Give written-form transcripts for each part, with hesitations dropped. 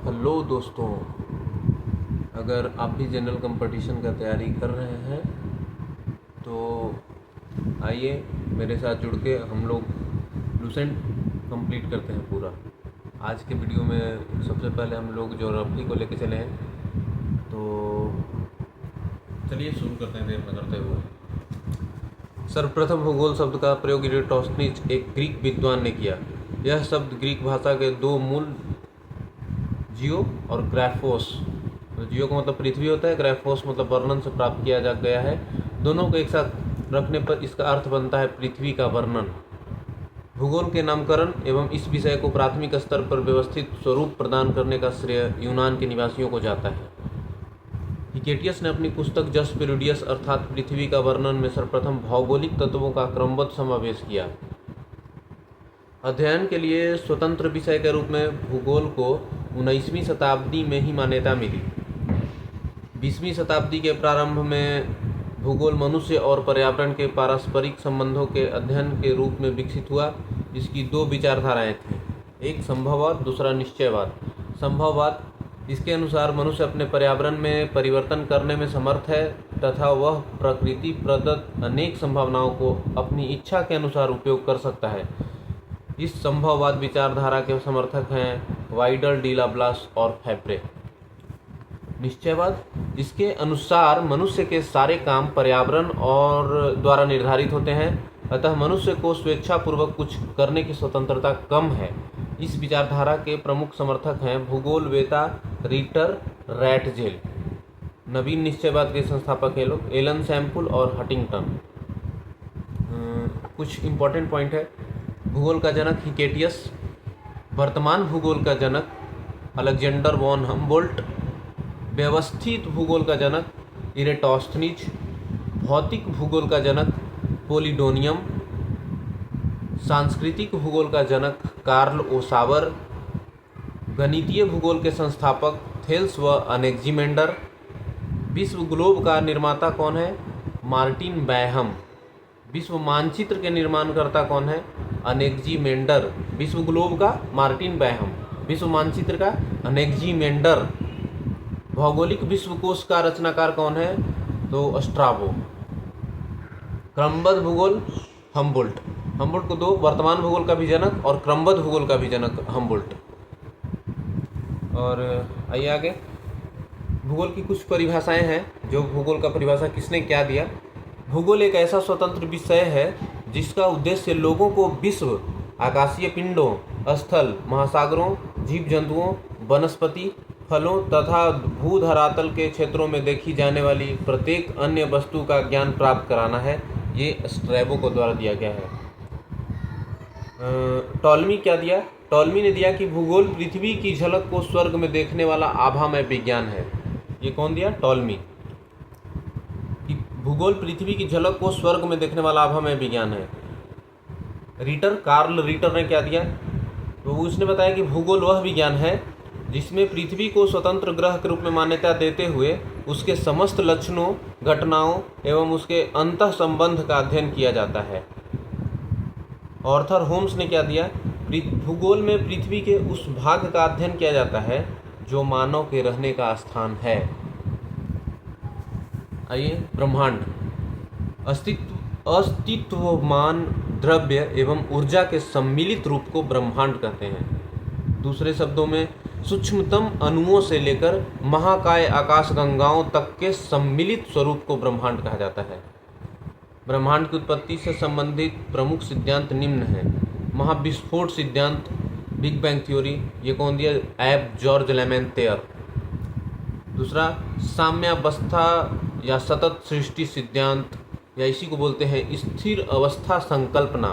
Hello दोस्तों, अगर आप भी जनरल कंपटीशन का तैयारी कर रहे हैं तो आइए मेरे साथ जुड़ के हम लोग लूसेंट कंप्लीट करते हैं पूरा। आज के वीडियो में सबसे पहले हम लोग ज्योग्राफी को लेके चले हैं, तो चलिए शुरू करते हैं देर न करते हुए। सर्वप्रथम भूगोल शब्द का प्रयोग इरेटोस्थनीज एक ग्रीक विद्वान ने किया। यह शब्द ग्रीक भाषा के दो मूल जियो और ग्राफोस, तो जियो का मतलब पृथ्वी होता है, ग्राफोस मतलब वर्णन से प्राप्त किया जा गया है। दोनों को एक साथ रखने पर इसका अर्थ बनता है पृथ्वी का वर्णन। भूगोल के नामकरण एवं इस विषय को प्राथमिक स्तर पर व्यवस्थित स्वरूप प्रदान करने का श्रेय यूनान के निवासियों को जाता है। हिकेटियस ने अपनी पुस्तक जस पेरिडियस अर्थात पृथ्वी का वर्णन में सर्वप्रथम भौगोलिक तत्वों का क्रमबद्ध समावेश किया। अध्ययन के लिए स्वतंत्र विषय के रूप में भूगोल को 19वीं शताब्दी में ही मान्यता मिली। 20वीं शताब्दी के प्रारंभ में भूगोल मनुष्य और पर्यावरण के पारस्परिक संबंधों के अध्ययन के रूप में विकसित हुआ। इसकी दो विचारधाराएं थीं, एक संभववाद, दूसरा निश्चयवाद। संभववाद, इसके अनुसार मनुष्य अपने पर्यावरण में परिवर्तन करने में समर्थ है तथा वह प्रकृति प्रदत्त अनेक संभावनाओं को अपनी इच्छा के अनुसार उपयोग कर सकता है। इस संभववाद विचारधारा के समर्थक हैं वाइडल, डी लाप्लास और फैब्रे। निश्चयवाद, इसके अनुसार मनुष्य के सारे काम पर्यावरण और द्वारा निर्धारित होते हैं, अतः मनुष्य को स्वेच्छापूर्वक कुछ करने की स्वतंत्रता कम है। इस विचारधारा के प्रमुख समर्थक हैं भूगोलवेता रिटर रैटजेल। नवीन निश्चयवाद के संस्थापक हैं लोग एलन सैम्पुल और हंटिंगटन। कुछ इंपॉर्टेंट पॉइंट है। भूगोल का जनक हिकेटियस, वर्तमान भूगोल का जनक अलेक्जेंडर वॉन हम्बोल्ट, व्यवस्थित भूगोल का जनक इरेटोस्थनीज, भौतिक भूगोल का जनक पोलिडोनियम, सांस्कृतिक भूगोल का जनक कार्ल ओसावर, गणितीय भूगोल के संस्थापक थेल्स व अनेक्जिमेंडर। विश्व ग्लोब का निर्माता कौन है? मार्टिन बैहम। विश्व मानचित्र के निर्माणकर्ता कौन है? अनेक्जिमेंडर। विश्व ग्लोब का मार्टिन बैहम, विश्व मानचित्र का अनेक्जिमेंडर। भौगोलिक विश्वकोश का रचनाकार कौन है? तो स्ट्राबो। क्रमबद्ध भूगोल हम्बोल्ट। हम्बोल्ट को दो, वर्तमान भूगोल का भी जनक और क्रमबद्ध भूगोल का भी जनक हम्बोल्ट। और आइए आगे। भूगोल की कुछ परिभाषाएं हैं, जो भूगोल का परिभाषा किसने क्या दिया। भूगोल एक ऐसा स्वतंत्र विषय है जिसका उद्देश्य लोगों को विश्व, आकाशीय पिंडों, स्थल, महासागरों, जीव जंतुओं, वनस्पति, फलों तथा भूधरातल के क्षेत्रों में देखी जाने वाली प्रत्येक अन्य वस्तु का ज्ञान प्राप्त कराना है। ये स्ट्रैबो को द्वारा दिया गया है। टॉलमी क्या दिया? टॉलमी ने दिया कि भूगोल पृथ्वी की झलक को स्वर्ग में देखने वाला आभामय विज्ञान है। ये कौन दिया? टॉलमी। भूगोल पृथ्वी की झलक को स्वर्ग में देखने वाला आभामय विज्ञान है। कार्ल रीटर ने क्या दिया? तो उसने बताया कि भूगोल वह विज्ञान है जिसमें पृथ्वी को स्वतंत्र ग्रह के रूप में मान्यता देते हुए उसके समस्त लक्षणों, घटनाओं एवं उसके अंतः संबंध का अध्ययन किया जाता है। आर्थर होम्स ने क्या दिया? भूगोल में पृथ्वी के उस भाग का अध्ययन किया जाता है जो मानव के रहने का स्थान है। आइए, ब्रह्मांड। अस्तित्वमान द्रव्य एवं ऊर्जा के सम्मिलित रूप को ब्रह्मांड कहते हैं। दूसरे शब्दों में सूक्ष्मतम अणुओं से लेकर महाकाय आकाशगंगाओं तक के सम्मिलित स्वरूप को ब्रह्मांड कहा जाता है। ब्रह्मांड की उत्पत्ति से संबंधित प्रमुख सिद्धांत निम्न हैं। महाविस्फोट सिद्धांत, बिग बैंग थ्योरी, ये कौन दिया? एब जॉर्ज लेमेंतेयर। दूसरा, साम्यावस्था या सतत सृष्टि सिद्धांत, या इसी को बोलते हैं स्थिर अवस्था संकल्पना।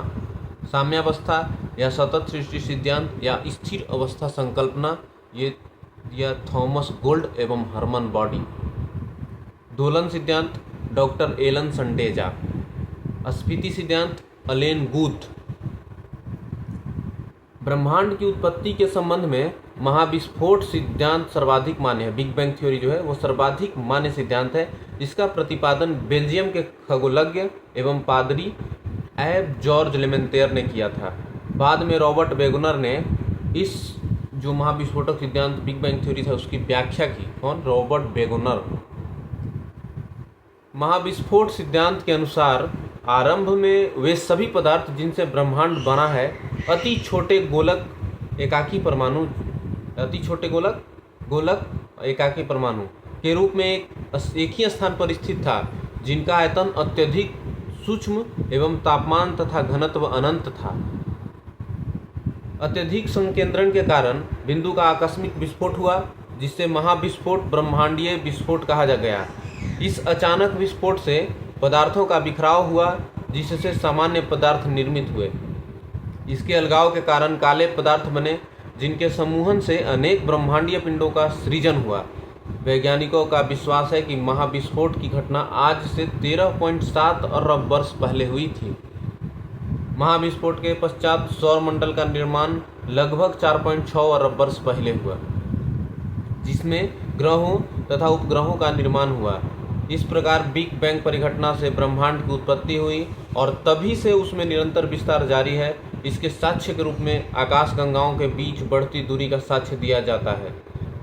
साम्यावस्था या सतत सृष्टि सिद्धांत या स्थिर अवस्था संकल्पना, ये दिया थॉमस गोल्ड एवं हरमन बॉडी। दोलन सिद्धांत, डॉक्टर एलन संडेजा। स्फीति सिद्धांत, अलेन गुथ। ब्रह्मांड की उत्पत्ति के संबंध में महाविस्फोट सिद्धांत सर्वाधिक मान्य है। बिग बैंग थ्योरी जो है वो सर्वाधिक मान्य सिद्धांत है। इसका प्रतिपादन बेल्जियम के खगोलज्ञ एवं पादरी एब जॉर्ज लेमेंतेयर ने किया था। बाद में रॉबर्ट वेगनर ने इस जो महाविस्फोटक सिद्धांत बिग बैंग थ्योरी था उसकी व्याख्या की। कौन? रॉबर्ट बेगोनर। महाविस्फोट सिद्धांत के अनुसार आरंभ में वे सभी पदार्थ जिनसे ब्रह्मांड बना है अति छोटे गोलक एकाकी परमाणु के रूप में एक ही स्थान पर स्थित था, जिनका आयतन अत्यधिक सूक्ष्म एवं तापमान तथा घनत्व अनंत था। अत्यधिक संकेंद्रण के कारण बिंदु का आकस्मिक विस्फोट हुआ, जिससे महाविस्फोट ब्रह्मांडीय विस्फोट कहा जा गया। इस अचानक विस्फोट से पदार्थों का बिखराव हुआ, जिससे सामान्य पदार्थ निर्मित हुए। इसके अलगाव के कारण काले पदार्थ बने, जिनके समूहन से अनेक ब्रह्मांडीय पिंडों का सृजन हुआ। वैज्ञानिकों का विश्वास है कि महाविस्फोट की घटना आज से 13.7 अरब वर्ष पहले हुई थी। महाविस्फोट के पश्चात सौरमंडल का निर्माण लगभग 4.6 अरब वर्ष पहले हुआ, जिसमें ग्रहों तथा उपग्रहों का निर्माण हुआ। इस प्रकार बिग बैंग परिघटना से ब्रह्मांड की उत्पत्ति हुई और तभी से उसमें निरंतर विस्तार जारी है। इसके साक्ष्य के रूप में आकाशगंगाओं के बीच बढ़ती दूरी का साक्ष्य दिया जाता है।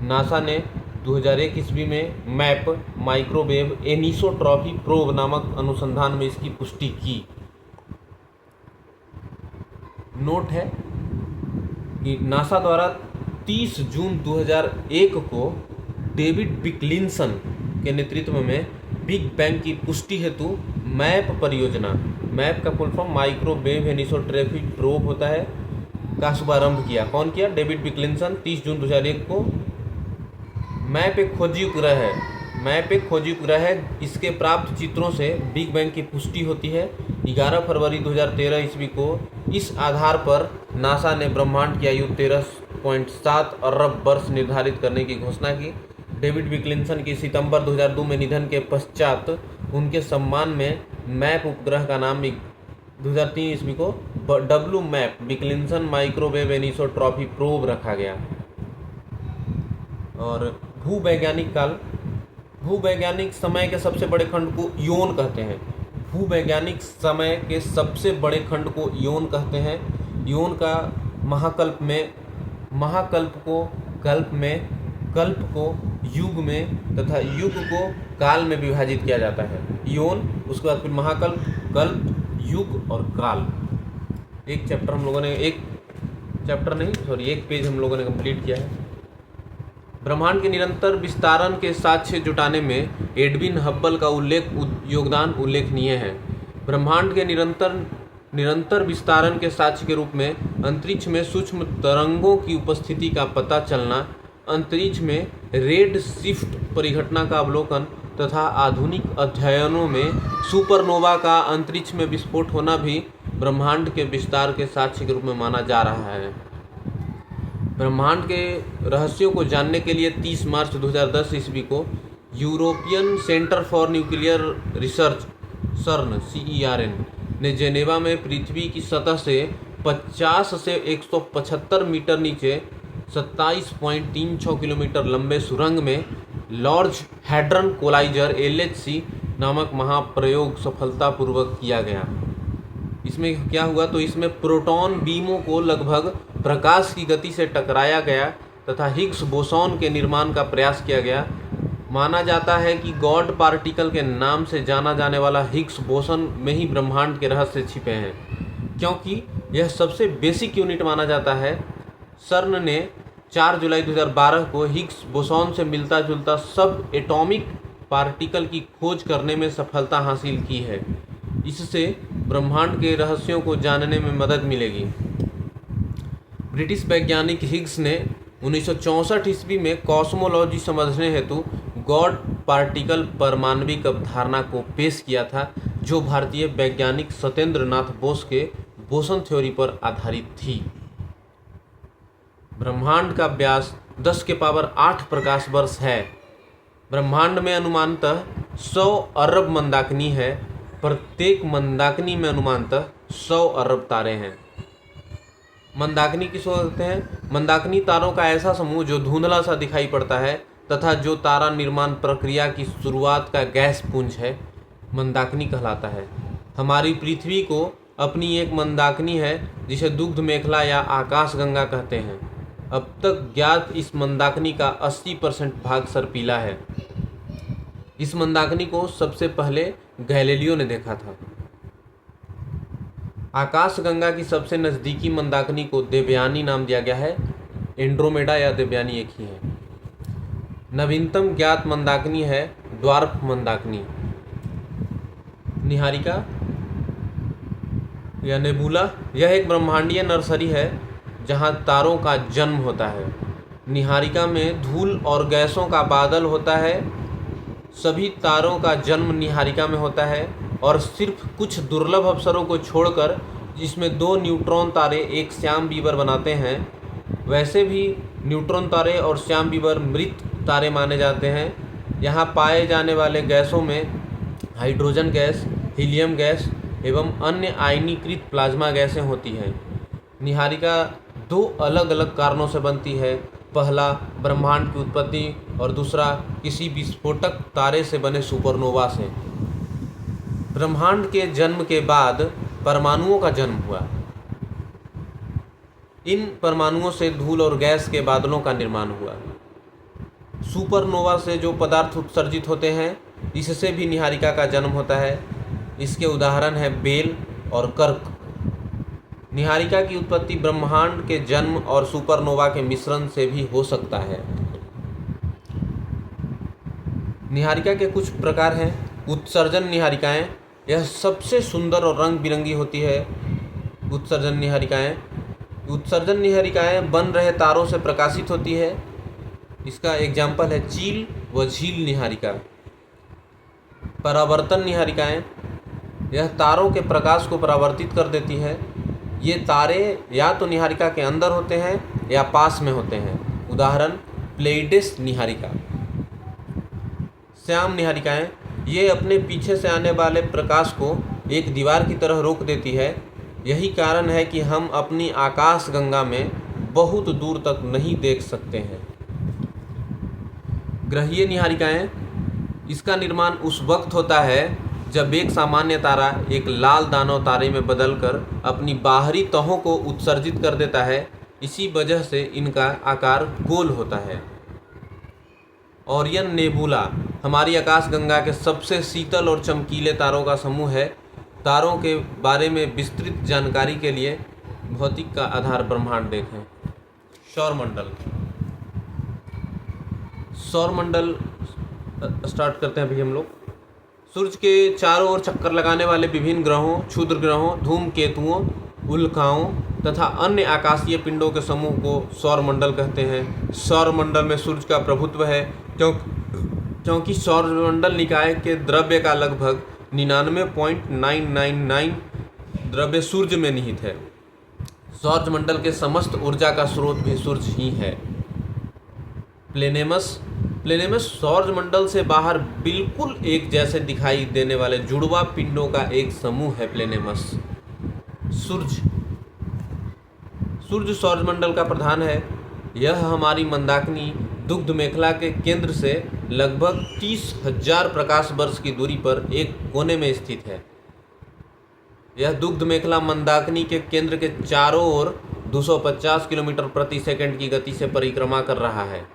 नासा ने 2001 ईस्वी में मैप माइक्रोवेव एनिसोट्रॉपी प्रोब नामक अनुसंधान में इसकी पुष्टि की। नोट है कि नासा द्वारा 30 जून 2001 को डेविड विक्लिंसन के नेतृत्व में बिग बैंग की पुष्टि हेतु मैप परियोजना, मैप का full form microwave anisotropy probe होता है, का शुभारंभ किया। कौन किया? डेविड विक्लिंसन। 30 जून 2001 को। मैप एक खोजी उपग्रह है। इसके प्राप्त चित्रों से बिग बैंग की पुष्टि होती है। 11 फरवरी 2013 ईस्वी को इस आधार पर नासा ने ब्रह्मांड की आयु 13.7 अरब वर्ष निर्धारित करने की घोषणा की। डेविड विक्लिंसन की सितंबर 2002 में निधन के पश्चात उनके सम्मान में मैप उपग्रह का नाम 2003 ईस्वी को W MAP Wilkinson microwave anisotropy probe रखा गया। और भूवैज्ञानिक काल, भूवैज्ञानिक समय के सबसे बड़े खंड को इयोन कहते हैं। भूवैज्ञानिक समय के सबसे बड़े खंड को इयोन कहते हैं। इयोन का कल्प को युग में तथा युग को काल में विभाजित किया जाता है। इयोन, उसके बाद फिर महाकल्प, कल्प, युग और काल। एक पेज हम लोगों ने कंप्लीट किया है। ब्रह्मांड के निरंतर विस्तारण के साक्ष्य जुटाने में एडविन हब्बल का योगदान उल्लेखनीय है। ब्रह्मांड के निरंतर विस्तारण के साक्ष्य के रूप में अंतरिक्ष में सूक्ष्म तरंगों की उपस्थिति का पता चलना, अंतरिक्ष में रेड शिफ्ट परिघटना का अवलोकन तथा आधुनिक अध्ययनों में सुपरनोवा का अंतरिक्ष में विस्फोट होना भी ब्रह्मांड के विस्तार के साक्ष्य के रूप में माना जा रहा है। ब्रह्मांड के रहस्यों को जानने के लिए 30 मार्च 2010 ईस्वी को European centre for nuclear research सर्न CERN ने जेनेवा में पृथ्वी की सतह से 50 से 175 मीटर नीचे 27.36 किलोमीटर लंबे सुरंग में लार्ज हैड्रन कोलाइजर LHC नामक महाप्रयोग सफलतापूर्वक किया गया। इसमें क्या हुआ? तो इसमें प्रोटॉन बीमों को लगभग प्रकाश की गति से टकराया गया तथा हिग्स बोसॉन के निर्माण का प्रयास किया गया। माना जाता है कि गॉड पार्टिकल के नाम से जाना जाने वाला हिग्स बोसॉन में ही ब्रह्मांड के रहस्य छिपे हैं, क्योंकि यह सबसे बेसिक यूनिट माना जाता है। सर्न ने 4 जुलाई 2012 को हिग्स बोसॉन से मिलता जुलता सब एटॉमिक पार्टिकल की खोज करने में सफलता हासिल की है। इससे ब्रह्मांड के रहस्यों को जानने में मदद मिलेगी। ब्रिटिश वैज्ञानिक हिग्स ने 1964 ईस्वी में कॉस्मोलॉजी समझने हेतु गॉड पार्टिकल परमाणविक अवधारणा को पेश किया था, जो भारतीय वैज्ञानिक सत्येंद्र नाथ बोस के बोसन थ्योरी पर आधारित थी। ब्रह्मांड का व्यास 10 के पावर 8 प्रकाश वर्ष है। ब्रह्मांड में अनुमानतः 100 अरब मंदाकिनी है। प्रत्येक मंदाकिनी में अनुमानतः 100 अरब तारे हैं। मंदाकिनी किसको कहते हैं? मंदाकिनी तारों का ऐसा समूह जो धुंधला सा दिखाई पड़ता है तथा जो तारा निर्माण प्रक्रिया की शुरुआत का गैस पुंज है, मंदाकिनी कहलाता है। हमारी पृथ्वी को अपनी एक मंदाकिनी है, जिसे दुग्ध मेखला या आकाशगंगा कहते हैं। अब तक ज्ञात इस मंदाकिनी का 80% भाग सर्पीला है। इस मंदाकिनी को सबसे पहले गैलीलियो ने देखा था। आकाशगंगा की सबसे नज़दीकी मंदाकिनी को देवयानी नाम दिया गया है। एंड्रोमेडा या देवयानी एक ही है। नवीनतम ज्ञात मंदाकिनी है ड्वार्फ मंदाकिनी। निहारिका या नेबुला, यह एक ब्रह्मांडीय नर्सरी है जहां तारों का जन्म होता है। निहारिका में धूल और गैसों का बादल होता है। सभी तारों का जन्म निहारिका में होता है और सिर्फ कुछ दुर्लभ अवसरों को छोड़कर, जिसमें 2 न्यूट्रॉन तारे एक श्याम बीवर बनाते हैं। वैसे भी न्यूट्रॉन तारे और श्याम बीवर मृत तारे माने जाते हैं। यहाँ पाए जाने वाले गैसों में हाइड्रोजन गैस, हीलियम गैस एवं अन्य आयनीकृत प्लाज्मा गैसें होती हैं। निहारिका 2 अलग अलग कारणों से बनती है। पहला ब्रह्मांड की उत्पत्ति और दूसरा किसी विस्फोटक तारे से बने सुपरनोवा से। ब्रह्मांड के जन्म के बाद परमाणुओं का जन्म हुआ। इन परमाणुओं से धूल और गैस के बादलों का निर्माण हुआ। सुपरनोवा से जो पदार्थ उत्सर्जित होते हैं, इससे भी निहारिका का जन्म होता है। इसके उदाहरण हैं बेल और कर्क। निहारिका की उत्पत्ति ब्रह्मांड के जन्म और सुपरनोवा के मिश्रण से भी हो सकता है। निहारिका के कुछ प्रकार हैं। उत्सर्जन निहारिकाएं, यह सबसे सुंदर और रंग बिरंगी होती है। उत्सर्जन निहारिकाएं बन रहे तारों से प्रकाशित होती है। इसका एग्जाम्पल है चील व झील निहारिका। परावर्तन निहारिकाएं, यह तारों के प्रकाश को परावर्तित कर देती है। ये तारे या तो निहारिका के अंदर होते हैं या पास में होते हैं। उदाहरण प्लेइडेस निहारिका। श्याम निहारिकाएं, ये अपने पीछे से आने वाले प्रकाश को एक दीवार की तरह रोक देती है। यही कारण है कि हम अपनी आकाशगंगा में बहुत दूर तक नहीं देख सकते हैं। ग्रहीय निहारिकाएं, इसका निर्माण उस वक्त होता है जब एक सामान्य तारा एक लाल दानव तारे में बदलकर अपनी बाहरी तहों को उत्सर्जित कर देता है। इसी वजह से इनका आकार गोल होता है। ओरियन नेबुला हमारी आकाशगंगा के सबसे शीतल और चमकीले तारों का समूह है। तारों के बारे में विस्तृत जानकारी के लिए भौतिक का आधार ब्रह्मांड देखें। सौरमंडल स्टार्ट करते हैं अभी हम लोग। सूर्य के चारों ओर चक्कर लगाने वाले विभिन्न ग्रहों, क्षुद्र ग्रहों, धूमकेतुओं, उल्काओं तथा अन्य आकाशीय पिंडों के समूह को सौरमंडल कहते हैं। सौरमंडल में सूर्य का प्रभुत्व है क्योंकि सौरमंडल निकाय के द्रव्य का लगभग 99.999 द्रव्य सूर्य में निहित है। सौरमंडल के समस्त ऊर्जा का स्रोत भी सूर्य ही है। प्लेनेमस सौरमंडल से बाहर बिल्कुल एक जैसे दिखाई देने वाले जुड़वा पिंडों का एक समूह है प्लेनेमस। सूर्य सौरमंडल का प्रधान है। यह हमारी मंदाकिनी दुग्ध मेखला के केंद्र से लगभग 30,000 प्रकाश वर्ष की दूरी पर एक कोने में स्थित है। यह दुग्ध मेखला मंदाकिनी के केंद्र के चारों ओर 250 किलोमीटर प्रति सेकंड की गति से परिक्रमा कर रहा है।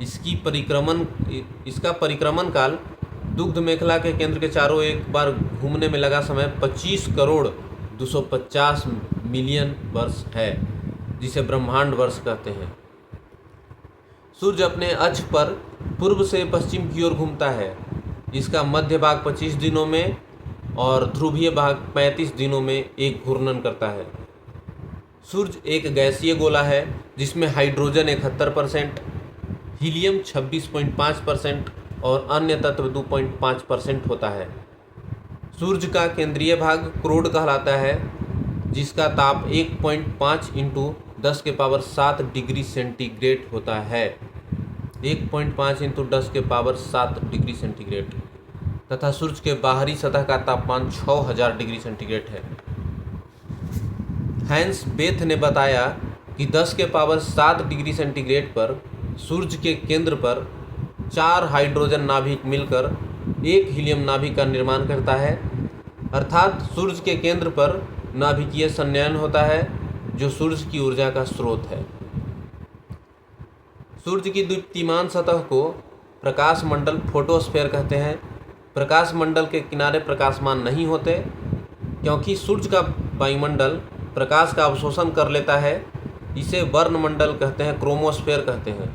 इसका परिक्रमण काल दुग्ध मेखला के केंद्र के चारों एक बार घूमने में लगा समय 25 करोड़ 250 मिलियन वर्ष है, जिसे ब्रह्मांड वर्ष कहते हैं। सूर्य अपने अक्ष पर पूर्व से पश्चिम की ओर घूमता है। इसका मध्य भाग 25 दिनों में और ध्रुवीय भाग 35 दिनों में एक घूर्णन करता है। सूर्य एक गैसीय गोला है जिसमें हाइड्रोजन 71%, हीलियम 26.5% और अन्य तत्व 2.5% होता है। सूर्य का केंद्रीय भाग क्रोड कहलाता है, जिसका ताप 1.5 × 10⁻7 डिग्री सेंटीग्रेड होता है। 1.5 × 10⁻7 डिग्री सेंटीग्रेड तथा सूर्य के बाहरी सतह का तापमान 6000 डिग्री सेंटीग्रेड है। हैंस बेथ ने बताया कि 10⁻7 डिग्री सेंटीग्रेड पर सूर्य के केंद्र पर 4 हाइड्रोजन नाभिक मिलकर एक हीलियम नाभिक का निर्माण करता है। अर्थात सूर्य के केंद्र पर नाभिकीय संलयन होता है, जो सूर्य की ऊर्जा का स्रोत है। सूर्य की दीप्तिमान सतह को प्रकाश मंडल फोटोस्फीयर कहते हैं। प्रकाश मंडल के किनारे प्रकाशमान नहीं होते, क्योंकि सूर्य का वायुमंडल प्रकाश का अवशोषण कर लेता है। इसे वर्णमंडल कहते हैं, क्रोमोस्फीयर कहते हैं।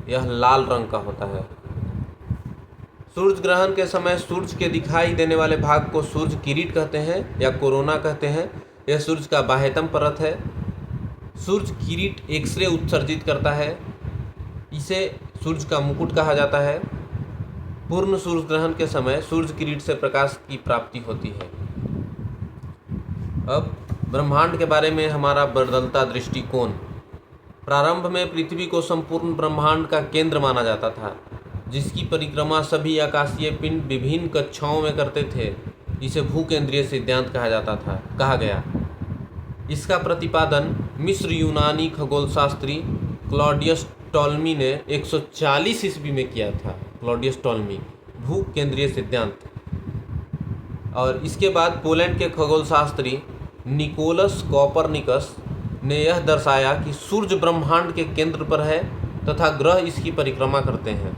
यह लाल रंग का होता है। सूर्य ग्रहण के समय सूर्य के दिखाई देने वाले भाग को सूर्य किरीट कहते हैं या कोरोना कहते हैं। यह सूर्य का बाह्यतम परत है। सूर्य किरीट एक्सरे उत्सर्जित करता है। इसे सूर्य का मुकुट कहा जाता है। पूर्ण सूर्य ग्रहण के समय सूर्य किरीट से प्रकाश की प्राप्ति होती है। अब ब्रह्मांड के बारे में हमारा बदलता दृष्टिकोण। प्रारंभ में पृथ्वी को संपूर्ण ब्रह्मांड का केंद्र माना जाता था, जिसकी परिक्रमा सभी आकाशीय पिंड विभिन्न कक्षाओं में करते थे। इसे भूकेंद्रीय सिद्धांत कहा गया। इसका प्रतिपादन मिस्र यूनानी खगोलशास्त्री क्लॉडियस टॉलमी ने 140 ईस्वी में किया था। क्लॉडियस टॉलमी, भूकेंद्रीय सिद्धांत। और इसके बाद पोलैंड के खगोलशास्त्री निकोलस कॉपरनिकस ने यह दर्शाया कि सूर्य ब्रह्मांड के केंद्र पर है तथा ग्रह इसकी परिक्रमा करते हैं।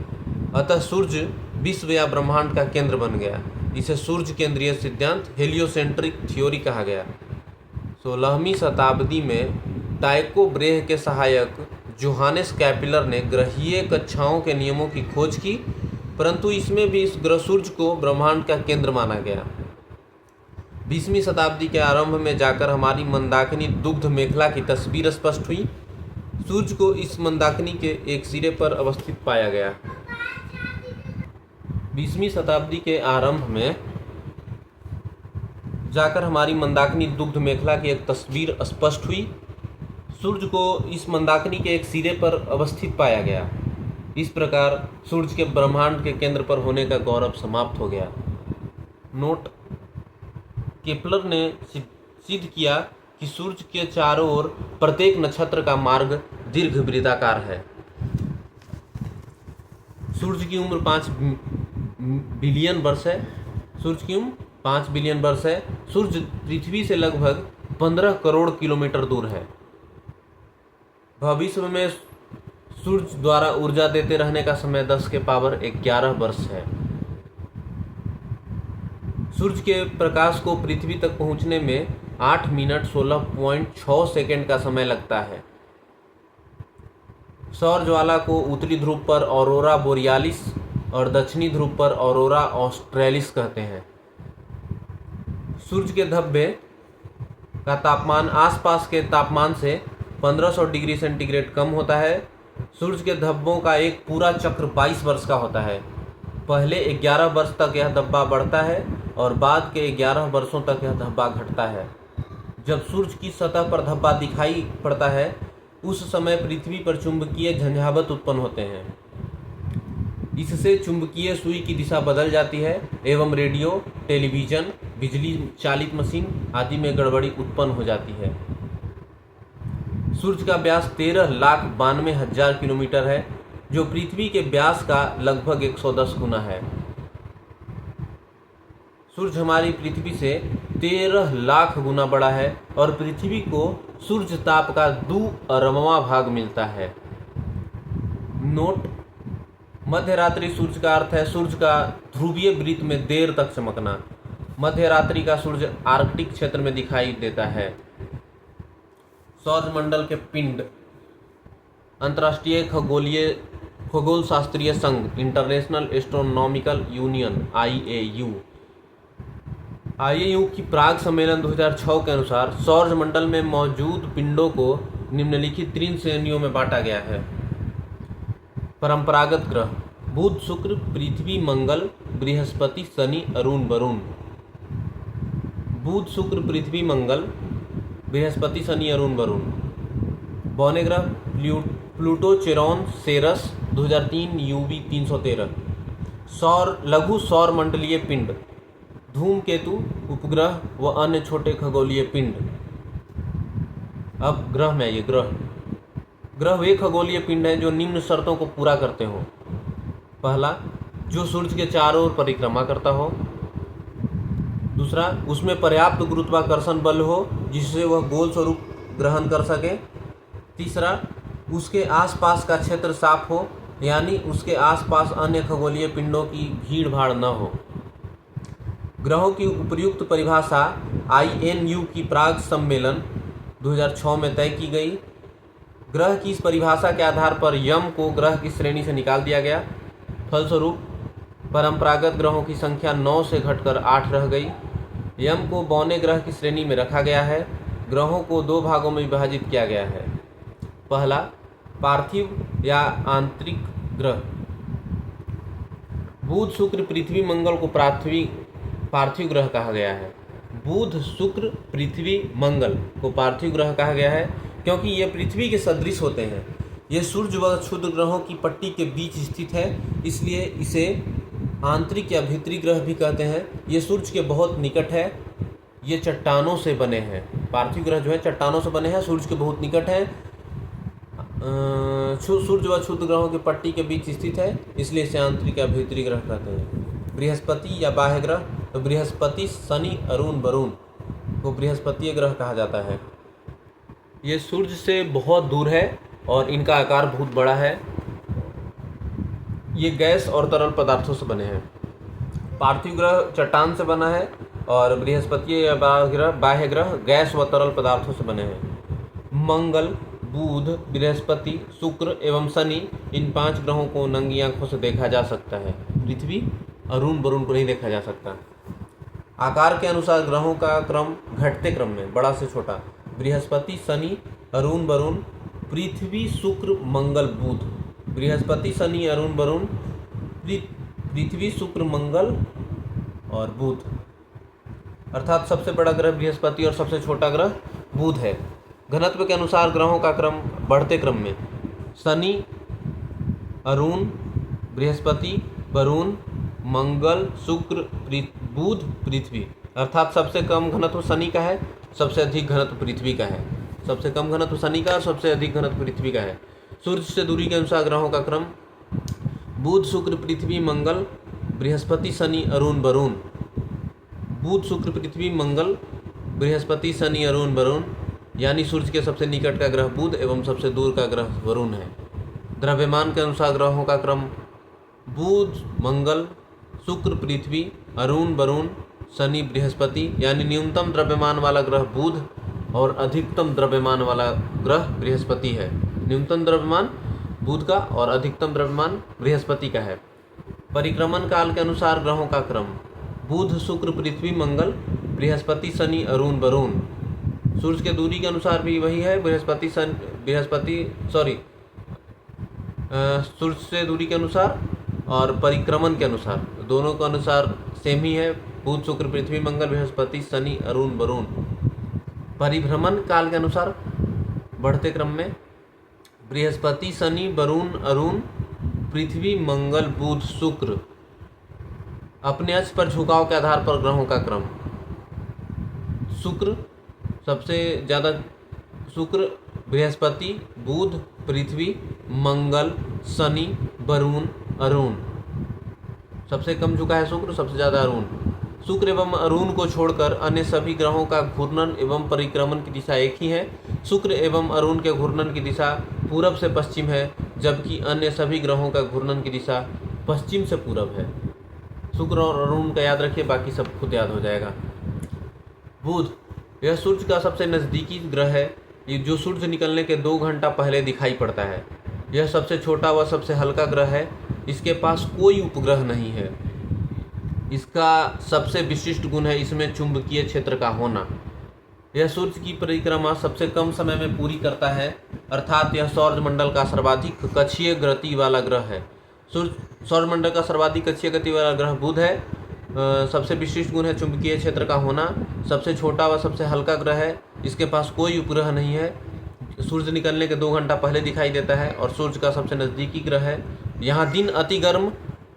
अतः सूर्य विश्व या ब्रह्मांड का केंद्र बन गया। इसे सूर्य केंद्रीय सिद्धांत, हेलियोसेंट्रिक थ्योरी कहा गया। 16वीं शताब्दी में टाइको ब्रेह के सहायक जोहानेस कैपिलर ने ग्रहीय कक्षाओं के नियमों की खोज की, परंतु इसमें भी इस ग्रह सूर्य को ब्रह्मांड का केंद्र माना गया। 20वीं शताब्दी के आरंभ में जाकर हमारी मंदाकिनी दुग्ध मेखला की तस्वीर स्पष्ट हुई। सूर्य को इस मंदाकिनी के एक सिरे पर अवस्थित पाया गया। 20वीं शताब्दी के आरंभ में जाकर हमारी मंदाकिनी दुग्ध मेखला की एक तस्वीर स्पष्ट हुई। सूर्य को इस मंदाकिनी के एक सिरे पर अवस्थित पाया गया। इस प्रकार सूर्य के ब्रह्मांड के केंद्र पर होने का गौरव समाप्त हो गया। नोट: केपलर ने सिद्ध किया कि सूर्य के चारों ओर प्रत्येक नक्षत्र का मार्ग दीर्घवृत्ताकार है। सूर्य की उम्र 5 बिलियन वर्ष है। सूर्य की उम्र 5 बिलियन वर्ष है। सूर्य पृथ्वी से लगभग 15 करोड़ किलोमीटर दूर है। भविष्य में सूर्य द्वारा ऊर्जा देते रहने का समय 10 के पावर 11 वर्ष है। सूर्य के प्रकाश को पृथ्वी तक पहुंचने में 8 मिनट 16.6 सेकंड का समय लगता है। सौर ज्वाला को उत्तरी ध्रुव पर ऑरोरा बोरियालिस और दक्षिणी ध्रुव पर ऑरोरा ऑस्ट्रेलिस कहते हैं। सूर्य के धब्बे का तापमान आसपास के तापमान से 1500 डिग्री सेंटीग्रेड कम होता है। सूर्य के धब्बों का एक पूरा चक्र 22 वर्ष का होता है। पहले 11 वर्ष तक यह धब्बा बढ़ता है और बाद के 11 वर्षों तक यह धब्बा घटता है। जब सूर्य की सतह पर धब्बा दिखाई पड़ता है, उस समय पृथ्वी पर चुंबकीय झंझावात उत्पन्न होते हैं। इससे चुंबकीय सुई की दिशा बदल जाती है एवं रेडियो, टेलीविजन, बिजली चालित मशीन आदि में गड़बड़ी उत्पन्न हो जाती है। सूर्य का व्यास 13,92,000 किलोमीटर है, जो पृथ्वी के व्यास का लगभग 110 गुना है। सूर्य हमारी पृथ्वी से 13 लाख गुना बड़ा है और पृथ्वी को सूर्य ताप का 2 अरबवां भाग मिलता है। नोट: मध्य रात्रि सूर्य का अर्थ है सूर्य का ध्रुवीय वृत्त में देर तक चमकना। मध्य रात्रि का सूर्य आर्कटिक क्षेत्र में दिखाई देता है। सौरमंडल के पिंड। अंतर्राष्ट्रीय खगोलशास्त्रीय संघ इंटरनेशनल एस्ट्रोनॉमिकल यूनियन IAU की प्राग सम्मेलन 2006 के अनुसार सौरमंडल में मौजूद पिंडों को निम्नलिखित 3 श्रेणियों में बांटा गया है। परंपरागत ग्रह: बुध, शुक्र, पृथ्वी, मंगल, बृहस्पति, शनि, अरुण, वरुण। बुध, शुक्र, पृथ्वी, मंगल, बृहस्पति, शनि, अरुण, वरुण। बौने ग्रह: प्लूटो, चेरॉन, सेरस, 2003 UV 313। लघु सौर मंडलीय पिंड: धूमकेतु, उपग्रह व अन्य छोटे खगोलीय पिंड। अब ग्रह में ये ग्रह वे खगोलीय पिंड हैं जो निम्न शर्तों को पूरा करते हो। पहला, जो सूर्य के चारों ओर परिक्रमा करता हो। दूसरा, उसमें पर्याप्त गुरुत्वाकर्षण बल हो जिससे वह गोल स्वरूप ग्रहण कर सके। तीसरा, उसके आसपास का क्षेत्र साफ हो, यानी उसके आसपास अन्य खगोलीय पिंडों की भीड़ भाड़ न हो। ग्रहों की उपयुक्त परिभाषा INU की प्राग सम्मेलन 2006 में तय की गई। ग्रह की इस परिभाषा के आधार पर यम को ग्रह की श्रेणी से निकाल दिया गया। फलस्वरूप परंपरागत ग्रहों की संख्या 9 से घटकर 8 रह गई। यम को बौने ग्रह की श्रेणी में रखा गया है। ग्रहों को 2 भागों में विभाजित किया गया है। पहला, पार्थिव या आंतरिक ग्रह। बुध, शुक्र, पृथ्वी, मंगल को पार्थिव ग्रह कहा गया है। बुध, शुक्र, पृथ्वी, मंगल को पार्थिव ग्रह कहा गया है क्योंकि ये पृथ्वी के सदृश होते हैं। ये सूर्य व क्षुद्र ग्रहों की पट्टी के बीच स्थित है, इसलिए इसे आंतरिक या भीतरी ग्रह भी कहते हैं। ये सूर्य के बहुत निकट है। ये चट्टानों से बने हैं। पार्थिव ग्रह जो है चट्टानों से बने हैं, सूर्य के बहुत निकट है। सूर्य व क्षुद्र ग्रहों की पट्टी के बीच स्थित है, इसलिए इसे आंतरिक या भीतरी ग्रह कहते हैं। बृहस्पति या बाह्य ग्रह, तो बृहस्पति, शनि, अरुण, वरुण को बृहस्पतीय ग्रह कहा जाता है। ये सूर्य से बहुत दूर है और इनका आकार बहुत बड़ा है। ये गैस और तरल पदार्थों से बने हैं। पार्थिव ग्रह चट्टान से बना है और बृहस्पतीय या बाह्य ग्रह गैस व तरल पदार्थों से बने हैं। मंगल, बुध, बृहस्पति, शुक्र एवं शनि, इन 5 ग्रहों को नंगी आंखों से देखा जा सकता है। पृथ्वी, अरुण, वरुण को नहीं देखा जा सकता। आकार के अनुसार ग्रहों का क्रम घटते क्रम में, बड़ा से छोटा। बृहस्पति, शनि, अरुण, वरुण, पृथ्वी, शुक्र, मंगल, बुध। बृहस्पति, शनि, अरुण, वरुण, पृथ्वी, शुक्र, मंगल और बुध। अर्थात सबसे बड़ा ग्रह बृहस्पति और सबसे छोटा ग्रह बुध है। घनत्व के अनुसार ग्रहों का क्रम बढ़ते क्रम में। शनि, अरुण, बृहस्पति, वरुण, मंगल, शुक्र, बुध, पृथ्वी। अर्थात सबसे कम घनत्व शनि का है, सबसे अधिक घनत्व पृथ्वी का है। सबसे कम घनत्व शनि का और सबसे अधिक घनत्व पृथ्वी का है। सूर्य से दूरी के अनुसार ग्रहों का क्रम: बुध, शुक्र, पृथ्वी, मंगल, बृहस्पति, शनि, अरुण, वरुण। बुध, शुक्र, पृथ्वी, मंगल, बृहस्पति, शनि, अरुण, वरुण, यानी सूर्य के सबसे निकट का ग्रह बुध एवं सबसे दूर का ग्रह वरुण है। द्रव्यमान के अनुसार ग्रहों का क्रम: बुध, मंगल, शुक्र, पृथ्वी, अरुण, वरुण, शनि, बृहस्पति, यानी न्यूनतम द्रव्यमान वाला ग्रह बुध और अधिकतम द्रव्यमान वाला ग्रह बृहस्पति है। न्यूनतम द्रव्यमान बुध का और अधिकतम द्रव्यमान बृहस्पति का है। परिक्रमण काल के अनुसार ग्रहों का क्रम: बुध, शुक्र, पृथ्वी, मंगल, बृहस्पति, शनि, अरुण, वरुण। सूर्य के दूरी के अनुसार भी वही है। सूर्य से दूरी के अनुसार और परिक्रमण के अनुसार, दोनों के अनुसार सेम ही है। बुध, शुक्र, पृथ्वी, मंगल, बृहस्पति, शनि, अरुण, वरुण। परिभ्रमण काल के अनुसार बढ़ते क्रम में बृहस्पति, शनि, वरुण, अरुण, पृथ्वी, मंगल, बुध, शुक्र। अपने अक्ष पर झुकाव के आधार पर ग्रहों का क्रम: शुक्र सबसे ज़्यादा, शुक्र, बृहस्पति, बुध, पृथ्वी, मंगल, शनि, वरुण, अरुण। सबसे कम झुका है शुक्र, सबसे ज़्यादा अरुण। शुक्र एवं अरुण को छोड़कर अन्य सभी ग्रहों का घूर्णन एवं परिक्रमण की दिशा एक ही है। शुक्र एवं अरुण के घूर्णन की दिशा पूरब से पश्चिम है, जबकि अन्य सभी ग्रहों का घूर्णन की दिशा पश्चिम से पूरब है। शुक्र और अरुण का याद रखिए, बाकी सब खुद याद हो जाएगा। बुध, यह सूर्य का सबसे नज़दीकी ग्रह है, ये जो सूर्य निकलने के 2 घंटा पहले दिखाई पड़ता है। यह सबसे छोटा व सबसे हल्का ग्रह है। इसके पास कोई उपग्रह नहीं है। इसका सबसे विशिष्ट गुण है इसमें चुंबकीय क्षेत्र का होना। यह सूर्य की परिक्रमा सबसे कम समय में पूरी करता है, अर्थात यह सौरमंडल का सर्वाधिक कक्षीय गति वाला ग्रह है। सौरमंडल का सर्वाधिक कक्षीय गति वाला ग्रह बुध है। सबसे विशिष्ट गुण है चुंबकीय क्षेत्र का होना। सबसे छोटा व सबसे हल्का ग्रह है। इसके पास कोई उपग्रह नहीं है। सूर्य निकलने के 2 घंटा पहले दिखाई देता है और सूर्य का सबसे नज़दीकी ग्रह है। यहाँ दिन अति गर्म,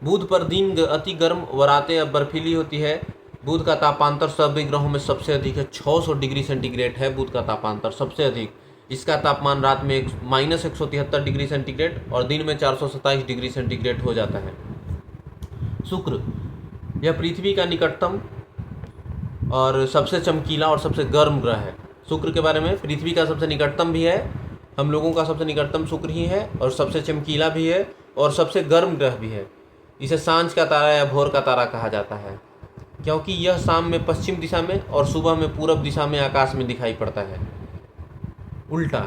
बुध पर दिन अति गर्म व रातें बर्फीली होती है। बुध का तापांतर सभी ग्रहों में सबसे अधिक है, 600 डिग्री सेंटीग्रेड है बुध का तापांतर सबसे अधिक। इसका तापमान रात में -173 डिग्री सेंटीग्रेड और दिन में 427 डिग्री सेंटीग्रेड हो जाता है। शुक्र, यह पृथ्वी का निकटतम और सबसे चमकीला और सबसे गर्म ग्रह है। शुक्र के बारे में, पृथ्वी का सबसे निकटतम भी है हम लोगों का सबसे निकटतम शुक्र ही है और सबसे चमकीला भी है और सबसे गर्म ग्रह भी है। इसे सांझ का तारा या भोर का तारा कहा जाता है, क्योंकि यह शाम में पश्चिम दिशा में और सुबह में पूरब दिशा में आकाश में दिखाई पड़ता है। उल्टा,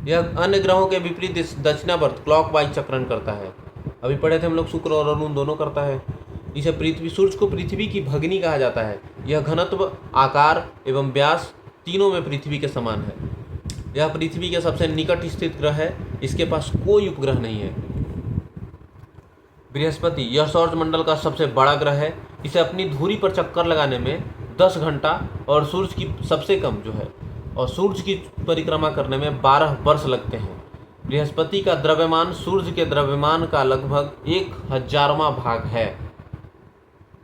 यह अन्य ग्रहों के विपरीत दक्षिणावर्त क्लॉकवाइज चक्रण करता है। अभी पढ़े थे हम लोग, शुक्र और अरुण दोनों करता है। इसे सूर्य को पृथ्वी की भगिनी कहा जाता है। यह घनत्व, आकार एवं व्यास तीनों में पृथ्वी के समान है। यह पृथ्वी के सबसे निकट स्थित ग्रह है। इसके पास कोई उपग्रह नहीं है। बृहस्पति, यह सौरमंडल का सबसे बड़ा ग्रह है। इसे अपनी धुरी पर चक्कर लगाने में 10 घंटा और सूर्य की सबसे कम और सूर्य की परिक्रमा करने में 12 वर्ष लगते हैं। बृहस्पति का द्रव्यमान सूर्य के द्रव्यमान का लगभग 1/1000वां भाग है।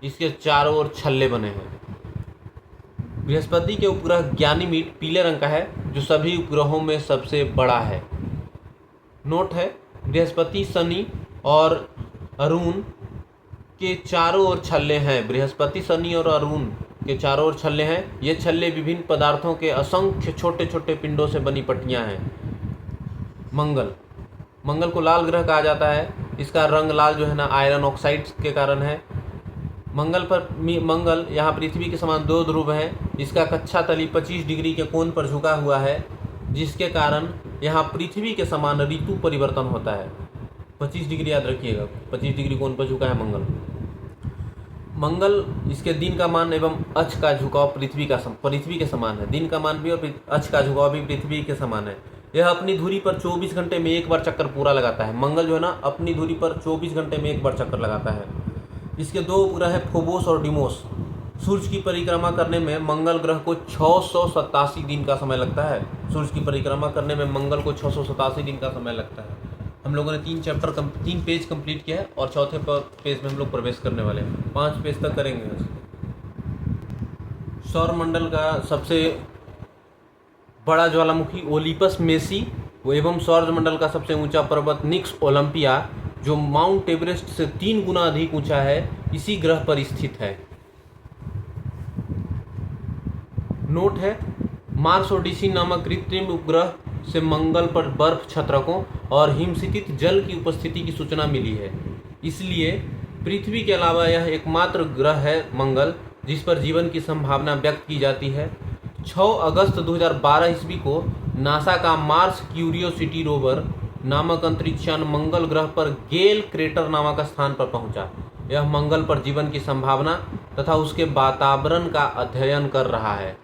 इसके चारों ओर छल्ले बने हैं। बृहस्पति के उपग्रह ज्ञानीमीड पीले रंग का है, जो सभी उपग्रहों में सबसे बड़ा है। नोट है, बृहस्पति, शनि और अरुण के चारों ओर छल्ले हैं। बृहस्पति, शनि और अरुण के चारों ओर छल्ले हैं। ये छल्ले विभिन्न पदार्थों के असंख्य छोटे छोटे पिंडों से बनी पट्टियां हैं। मंगल को लाल ग्रह कहा जाता है। इसका रंग लाल जो है ना, आयरन ऑक्साइड के कारण है। मंगल यहाँ पृथ्वी के समान 2 ध्रुव हैं। इसका कक्षा तली 25 डिग्री के कोण पर झुका हुआ है, जिसके कारण यहाँ पृथ्वी के समान ऋतु परिवर्तन होता है। 25 डिग्री याद रखिएगा, 25 डिग्री कोण पर झुका है मंगल। इसके दिन का मान एवं अक्ष का झुकाव पृथ्वी के समान है। दिन का मान भी और अक्ष का झुकाव भी पृथ्वी के समान है। यह अपनी धुरी पर 24 घंटे में एक बार चक्कर पूरा लगाता है। मंगल जो है ना, अपनी धुरी पर 24 घंटे में एक बार चक्कर लगाता है। इसके 2 उपग्रह है, फोबोस और डिमोस। सूर्य की परिक्रमा करने में मंगल ग्रह को 687 दिन का समय लगता है। सूर्य की परिक्रमा करने में मंगल को 687 दिन का समय लगता है। हम लोगों ने 3 पेज कंप्लीट किया है और चौथे पेज में हम लोग प्रवेश करने वाले हैं। 5 पेज तक करेंगे। सौरमंडल का सबसे बड़ा ज्वालामुखी ओलिपस मेसी एवं सौरमंडल का सबसे ऊंचा पर्वत निक्स ओलंपिया, जो माउंट एवरेस्ट से 3 गुना अधिक ऊंचा है, इसी ग्रह पर स्थित है। नोट है, मार्स ओडिसी नामक कृत्रिम उपग्रह से मंगल पर बर्फ छत्रकों और हिमस्थित जल की उपस्थिति की सूचना मिली है। इसलिए पृथ्वी के अलावा यह एकमात्र ग्रह है मंगल जिस पर जीवन की संभावना व्यक्त की जाती है। 6 अगस्त 2012 ईस्वी को नासा का मार्स क्यूरियोसिटी रोवर नामक अंतरिक्षयान मंगल ग्रह पर गेल क्रेटर नामक स्थान पर पहुंचा। यह मंगल पर जीवन की संभावना तथा उसके वातावरण का अध्ययन कर रहा है।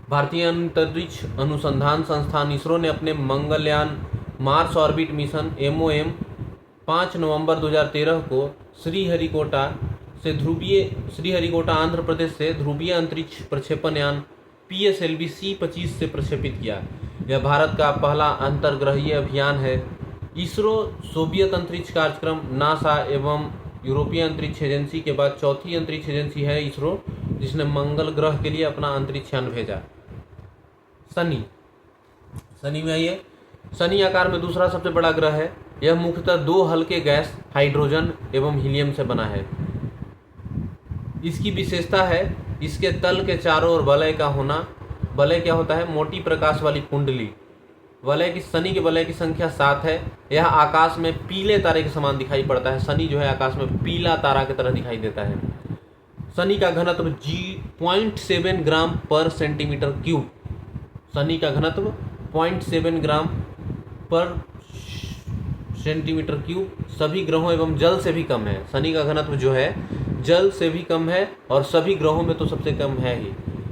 भारतीय अंतरिक्ष अनुसंधान संस्थान इसरो ने अपने Mangalyaan Mars orbit mission MOM 5 नवंबर 2013 को श्रीहरिकोटा आंध्र प्रदेश से ध्रुवीय अंतरिक्ष प्रक्षेपण यान PSLV C-25 से प्रक्षेपित किया। यह भारत का पहला अंतर्ग्रहीय अभियान है। इसरो सोवियत अंतरिक्ष कार्यक्रम, नासा एवं यूरोपीय अंतरिक्ष एजेंसी के बाद चौथी अंतरिक्ष एजेंसी है इसरो, जिसने मंगल ग्रह के लिए अपना अंतरिक्ष यान भेजा। शनि में आइए। शनि आकार में दूसरा सबसे बड़ा ग्रह है। यह मुख्यतः 2 हल्के गैस हाइड्रोजन एवं हीलियम से बना है। इसकी विशेषता है इसके तल के चारों ओर वलय का होना। वलय क्या होता है? मोटी प्रकाश वाली कुंडली। शनि के वलय की संख्या 7 है। यह आकाश में पीले तारे के समान दिखाई पड़ता है। शनि जो है आकाश में पीला तारा की तरह दिखाई देता है। शनि का घनत्व 0.7 ग्राम पर सेंटीमीटर क्यूब। शनि का घनत्व 0.7 ग्राम पर सेंटीमीटर क्यूब सभी ग्रहों एवं जल से भी कम है। शनि का घनत्व जो है जल से भी कम है और सभी ग्रहों में तो सबसे कम है ही,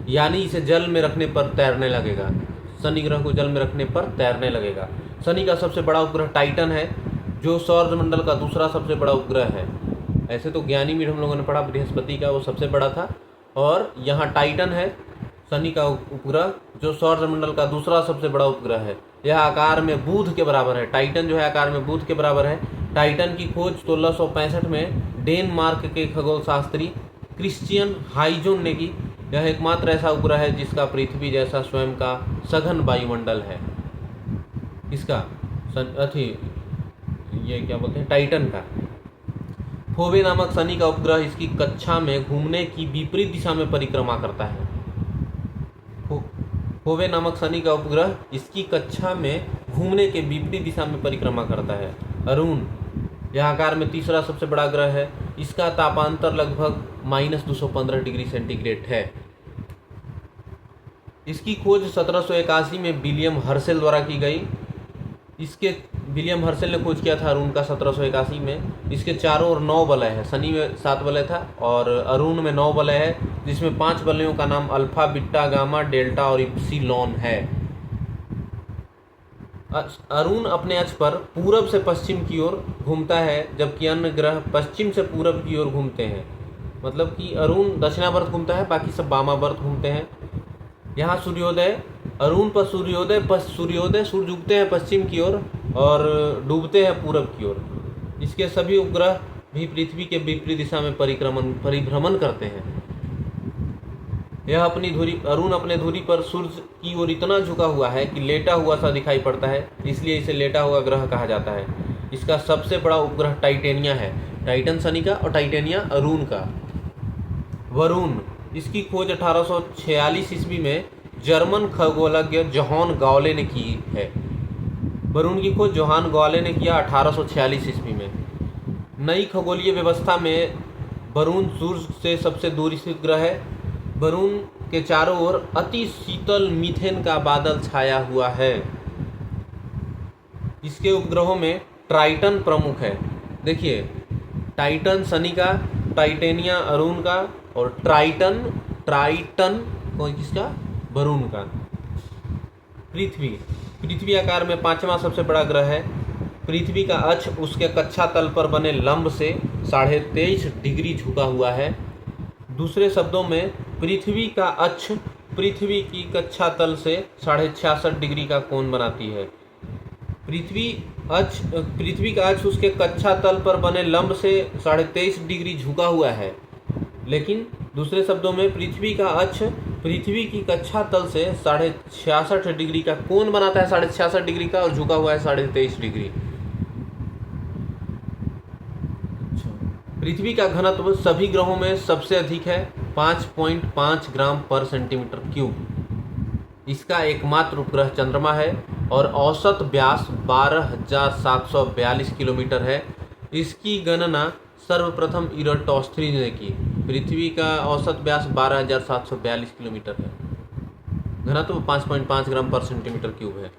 यानी इसे जल में रखने पर तैरने लगेगा। शनि ग्रह को जल में रखने पर तैरने लगेगा। शनि का सबसे बड़ा उपग्रह टाइटन है, जो सौरमंडल का दूसरा सबसे बड़ा उपग्रह है। ऐसे तो ज्ञानीमीड हम लोगों ने पढ़ा, बृहस्पति का वो सबसे बड़ा था, और यहाँ टाइटन है शनि का उपग्रह, जो सौरमंडल का दूसरा सबसे बड़ा उपग्रह है। यह आकार में बुध के बराबर है। टाइटन जो है आकार में बुध के बराबर है। टाइटन की खोज 1665 में डेनमार्क के खगोलशास्त्री क्रिश्चियन हाइजोन ने की। यह एकमात्र ऐसा उपग्रह है जिसका पृथ्वी जैसा स्वयं का सघन वायुमंडल है। इसका ये क्या बोलते हैं, टाइटन का। फोबे नामक शनि का उपग्रह इसकी कक्षा में घूमने की विपरीत दिशा में परिक्रमा करता है। फोबे नामक शनि का उपग्रह इसकी कक्षा में घूमने के विपरीत दिशा में परिक्रमा करता है। अरुण यह आकार में तीसरा सबसे बड़ा ग्रह है। इसका तापांतर लगभग -215 डिग्री सेंटीग्रेड है। इसकी खोज 1781 में विलियम हर्शेल द्वारा की गई। विलियम हर्शेल ने खोज किया था अरुण का 1781 में। इसके चारों ओर 9 वलय है। शनि में 7 वलय था और अरुण में 9 वलय है, जिसमें 5 वलयों का नाम अल्फा, बीटा, गामा, डेल्टा और इप्सिलॉन है। अरुण अपने अक्ष पर पूरब से पश्चिम की ओर घूमता है, जबकि अन्य ग्रह पश्चिम से पूरब की ओर घूमते हैं। मतलब कि अरुण दक्षिणावर्त घूमता है, बाकी सब वामावर्त घूमते हैं। यहाँ सूर्योदय, अरुण पर सूर्योदय सूर्य उगते हैं पश्चिम की ओर और डूबते हैं पूरब की ओर। इसके सभी उपग्रह भी पृथ्वी के विपरीत दिशा में परिभ्रमण करते हैं। अरुण अपने धुरी पर सूर्य की ओर इतना झुका हुआ है कि लेटा हुआ सा दिखाई पड़ता है, इसलिए इसे लेटा हुआ ग्रह कहा जाता है। इसका सबसे बड़ा उपग्रह टाइटेनिया है। टाइटन शनि का और टाइटेनिया अरुण का। वरुण, इसकी खोज 1846 ईस्वी में जर्मन खगोलज्ञ जोहान गाउले ने की है। वरुण की खोज जोहान गाउले ने किया 1846 ईस्वी में। नई खगोलीय व्यवस्था में वरुण सूर्य से सबसे दूर स्थित ग्रह है। वरुण के चारों ओर अति शीतल मीथेन का बादल छाया हुआ है। इसके उपग्रहों में ट्राइटन प्रमुख है। देखिए, टाइटन शनि का, टाइटेनिया अरुण का और ट्राइटन कौन किसका? वरुण का। पृथ्वी आकार में 5वां सबसे बड़ा ग्रह है। पृथ्वी का अक्ष उसके कक्षा तल पर बने लंब से 23.5 डिग्री झुका हुआ है। दूसरे शब्दों में पृथ्वी का अक्ष पृथ्वी की कक्षा तल से 66.5 डिग्री का कोण बनाती है। पृथ्वी का अक्ष उसके कक्षा तल पर बने लंब से 23.5 डिग्री झुका हुआ है। लेकिन दूसरे शब्दों में पृथ्वी का अक्ष पृथ्वी की कक्षा तल से 66.5 डिग्री का कोण बनाता है, 66.5 डिग्री का, और झुका हुआ है 23.5 डिग्री। पृथ्वी का घनत्व सभी ग्रहों में सबसे अधिक है, 5.5 ग्राम पर सेंटीमीटर क्यूब। इसका एकमात्र उपग्रह चंद्रमा है और औसत व्यास 12,742 किलोमीटर है। इसकी गणना सर्वप्रथम इराटोस्थनीज ने की। पृथ्वी का औसत व्यास 12,742 किलोमीटर है। घनत्व 5.5 ग्राम पर सेंटीमीटर क्यूब है।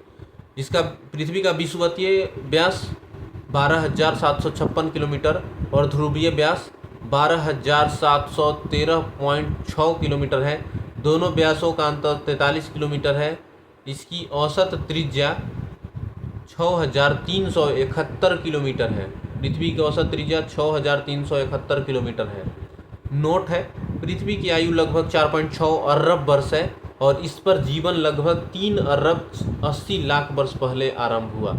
इसका पृथ्वी का विषुवतीय व्यास 12,756 किलोमीटर और ध्रुवीय व्यास 12,713.6 किलोमीटर है। दोनों व्यासों का अंतर 43 किलोमीटर है। इसकी औसत त्रिज्या 6,371 किलोमीटर है। पृथ्वी की औसत त्रिज्या 6,371 किलोमीटर है। नोट है, पृथ्वी की आयु लगभग 4.6 अरब वर्ष है और इस पर जीवन लगभग 3 अरब 80 लाख वर्ष पहले आरंभ हुआ।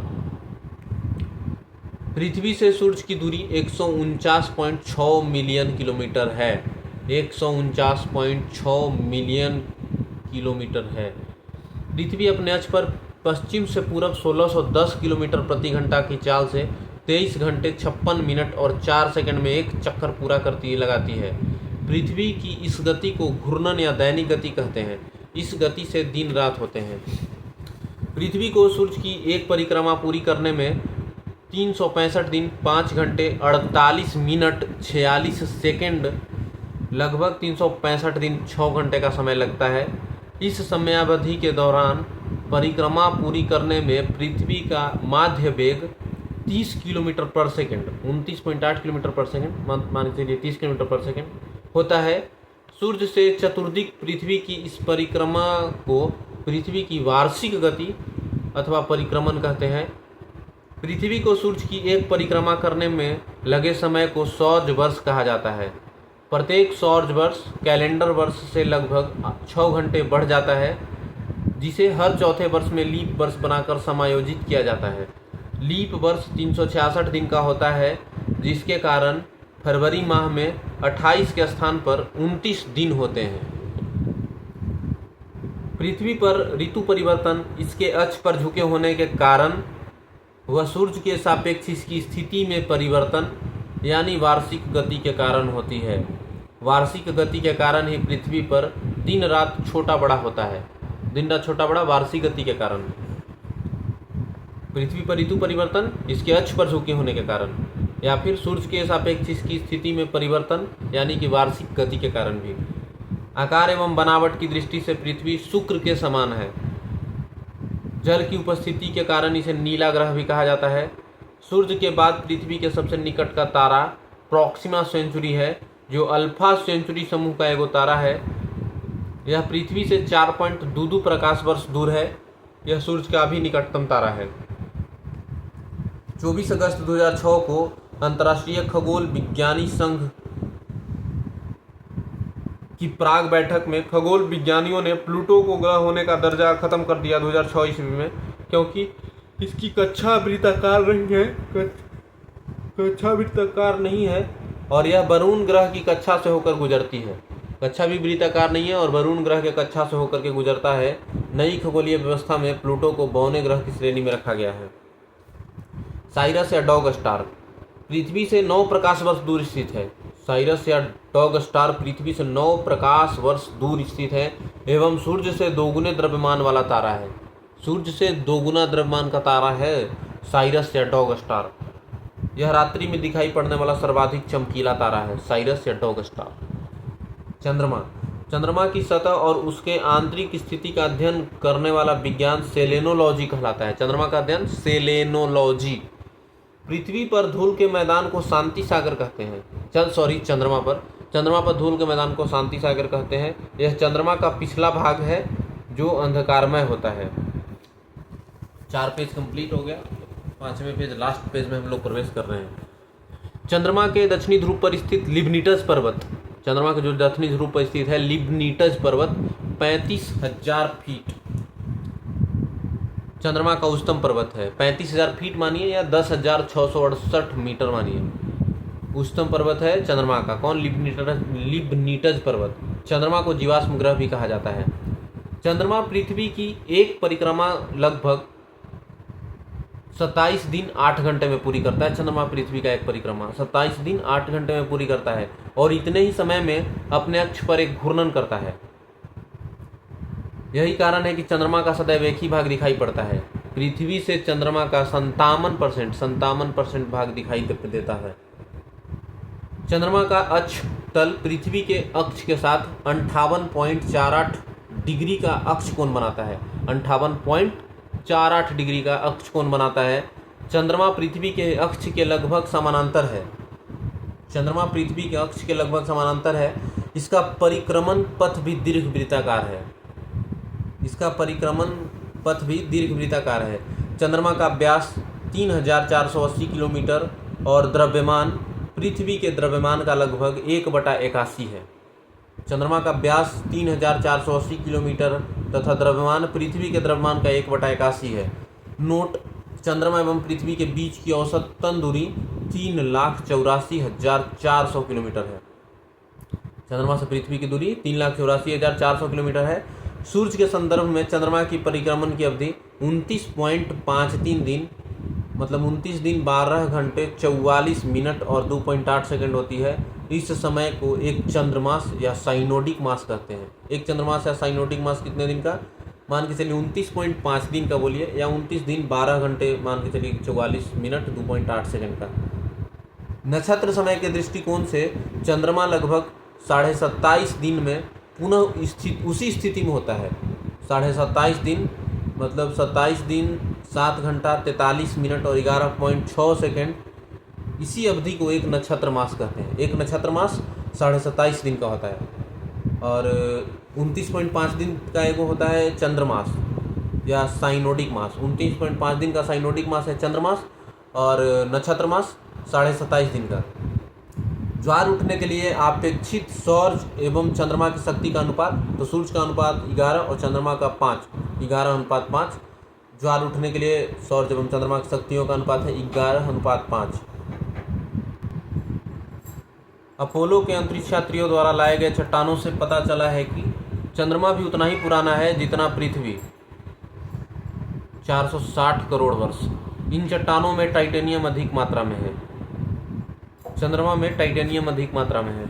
पृथ्वी से सूर्य की दूरी 149.6 मिलियन किलोमीटर है। 149.6 मिलियन किलोमीटर है। पृथ्वी अपने अक्ष पर पश्चिम से पूरब 1610 किलोमीटर प्रति घंटा की चाल से 23 घंटे 56 मिनट और 4 सेकंड में एक चक्कर पूरा लगाती है। पृथ्वी की इस गति को घूर्णन या दैनिक गति कहते हैं। इस गति से दिन रात होते हैं। पृथ्वी को सूर्य की एक परिक्रमा पूरी करने में 365 दिन 5 घंटे 48 मिनट 46 सेकंड, लगभग 365 दिन 6 घंटे का समय लगता है। इस समयावधि के दौरान परिक्रमा पूरी करने में पृथ्वी का माध्य वेग 30 किलोमीटर पर सेकंड, 29.8 किलोमीटर पर सेकंड, मान लीजिए 30 किलोमीटर पर सेकंड होता है। सूर्य से चतुर्दिक पृथ्वी की इस परिक्रमा को पृथ्वी की वार्षिक गति अथवा परिक्रमण कहते हैं। पृथ्वी को सूर्य की एक परिक्रमा करने में लगे समय को सौर वर्ष कहा जाता है। प्रत्येक सौर वर्ष कैलेंडर वर्ष से लगभग 6 घंटे बढ़ जाता है, जिसे हर चौथे वर्ष में लीप वर्ष बनाकर समायोजित किया जाता है। लीप वर्ष 366 दिन का होता है, जिसके कारण फरवरी माह में 28 के स्थान पर 29 दिन होते हैं। पृथ्वी पर ऋतु परिवर्तन इसके अक्ष पर झुके होने के कारण वह सूर्य के सापेक्ष इसकी स्थिति में परिवर्तन यानी वार्षिक गति के कारण होती है। वार्षिक गति के कारण ही पृथ्वी पर दिन रात छोटा बड़ा होता है। दिन रात छोटा बड़ा वार्षिक गति के कारण। पृथ्वी पर ऋतु परिवर्तन इसके अक्ष पर झुके होने के कारण, या फिर सूर्य के सापेक्ष इसकी स्थिति में परिवर्तन यानी कि वार्षिक गति के कारण भी। आकार एवं बनावट की दृष्टि से पृथ्वी शुक्र के समान है। जल की उपस्थिति के कारण इसे नीला ग्रह भी कहा जाता है। सूर्य के बाद पृथ्वी के सबसे निकट का तारा प्रॉक्सिमा सेंचुरी है, जो अल्फा सेंचुरी समूह का एगो तारा है। यह पृथ्वी से 4.22 प्रकाश वर्ष दूर है। यह सूर्य का भी निकटतम तारा है। 24 अगस्त 2006 को अंतर्राष्ट्रीय खगोल विज्ञानी संघ की प्राग बैठक में खगोल विज्ञानियों ने प्लूटो को ग्रह होने का दर्जा खत्म कर दिया 2006 ईस्वी में, क्योंकि इसकी कक्षा वृत्ताकार नहीं है और यह वरुण ग्रह की कक्षा से होकर गुजरती है। कक्षा भी वृत्ताकार नहीं है और वरुण ग्रह के कक्षा से होकर के गुजरता है। नई खगोलीय व्यवस्था में प्लूटो को बौने ग्रह की श्रेणी में रखा गया है। साइरस या डॉग स्टार पृथ्वी से 9 प्रकाश वर्ष दूर स्थित है। साइरस या डॉग स्टार पृथ्वी से 9 प्रकाश वर्ष दूर स्थित है एवं सूर्य से दोगुने द्रव्यमान वाला तारा है। सूर्य से दोगुना द्रव्यमान का तारा है साइरस या डॉग स्टार। यह रात्रि में दिखाई पड़ने वाला सर्वाधिक चमकीला तारा है, साइरस या डॉग स्टार। चंद्रमा की सतह और उसके आंतरिक स्थिति का अध्ययन करने वाला विज्ञान सेलेनोलॉजी कहलाता है। चंद्रमा का अध्ययन सेलेनोलॉजी। पृथ्वी पर धूल के मैदान को शांति सागर कहते हैं। चंद्रमा पर धूल के मैदान को शांति सागर कहते हैं। यह चंद्रमा का पिछला भाग है जो अंधकारमय होता है। 4 पेज कंप्लीट हो गया। 5वें पेज लास्ट पेज में हम लोग प्रवेश कर रहे हैं। चंद्रमा के दक्षिणी ध्रुव पर स्थित लिबनीटज पर्वत, चंद्रमा के जो दक्षिणी ध्रुव पर स्थित है लिबनीटज पर्वत 35,000 फीट चंद्रमा का उच्चतम पर्वत है। 35,000 फीट मानिए या 10,668 मीटर मानिए, उच्चतम पर्वत है चंद्रमा का। कौन? लिबनीटज पर्वत। चंद्रमा को जीवाश्म ग्रह भी कहा जाता है। चंद्रमा पृथ्वी की एक परिक्रमा लगभग 27 दिन 8 घंटे में पूरी करता है। चंद्रमा पृथ्वी का एक परिक्रमा 27 दिन 8 घंटे में पूरी करता है और इतने ही समय में अपने अक्ष पर एक घूर्णन करता है। यही कारण है कि चंद्रमा का सदैव एक ही भाग दिखाई पड़ता है। पृथ्वी से चंद्रमा का 57% भाग दिखाई देता है। चंद्रमा का अक्ष तल पृथ्वी के अक्ष के साथ 58.48 डिग्री का अक्ष कोण बनाता है। 58.48 डिग्री का अक्ष कोण बनाता है। चंद्रमा पृथ्वी के अक्ष के लगभग समानांतर है। चंद्रमा पृथ्वी के अक्ष के लगभग समानांतर है। इसका परिक्रमण पथ भी दीर्घवृत्ताकार है। चंद्रमा का व्यास 3,480 किलोमीटर और द्रव्यमान पृथ्वी के द्रव्यमान का लगभग 1/81 है। चंद्रमा का व्यास 3,480 किलोमीटर तथा द्रव्यमान पृथ्वी के द्रव्यमान का 1/81 है। नोट: चंद्रमा एवं पृथ्वी के बीच की औसत तन दूरी 3,84,400 किलोमीटर है। चंद्रमा से पृथ्वी की दूरी 3,84,400 किलोमीटर है। सूर्य के संदर्भ में चंद्रमा की परिक्रमण की अवधि 29.53 दिन, मतलब 29 दिन 12 घंटे 44 मिनट और 2.8 सेकंड होती है। इस समय को एक चंद्रमास या साइनोडिक मास कहते हैं। एक चंद्रमास या साइनोडिक मास कितने दिन का? मान के चलिए 29.5 दिन का बोलिए, या 29 दिन 12 घंटे मान के चलिए 44 मिनट 2.8 सेकंड का। नक्षत्र समय के दृष्टिकोण से चंद्रमा लगभग 27.5 दिन में पुनः उसी स्थिति में होता है। 27.5 दिन मतलब 27 दिन 7 घंटा 43 मिनट और 11.6 सेकंड। इसी अवधि को एक नक्षत्र मास कहते हैं। एक नक्षत्र मास 27.5 दिन का होता है और 29.5 दिन का एक होता है चंद्रमास या साइनोडिक मास। 29.5 दिन का साइनोडिक मास है चंद्रमास और नक्षत्र मास 27.5 दिन का। ज्वार उठने के लिए अपेक्षित सौर्य एवं चंद्रमा की शक्ति का अनुपात, तो सूर्य का अनुपात 11 और चंद्रमा का 5, 11:5। ज्वार उठने के लिए सौर्य एवं चंद्रमा की शक्तियों का अनुपात है 11:5। अपोलो के अंतरिक्ष यात्रियों द्वारा लाए गए चट्टानों से पता चला है कि चंद्रमा भी उतना ही पुराना है जितना पृथ्वी, 460 करोड़ वर्ष। इन चट्टानों में टाइटेनियम अधिक मात्रा में है। चंद्रमा में टाइटेनियम अधिक मात्रा में है।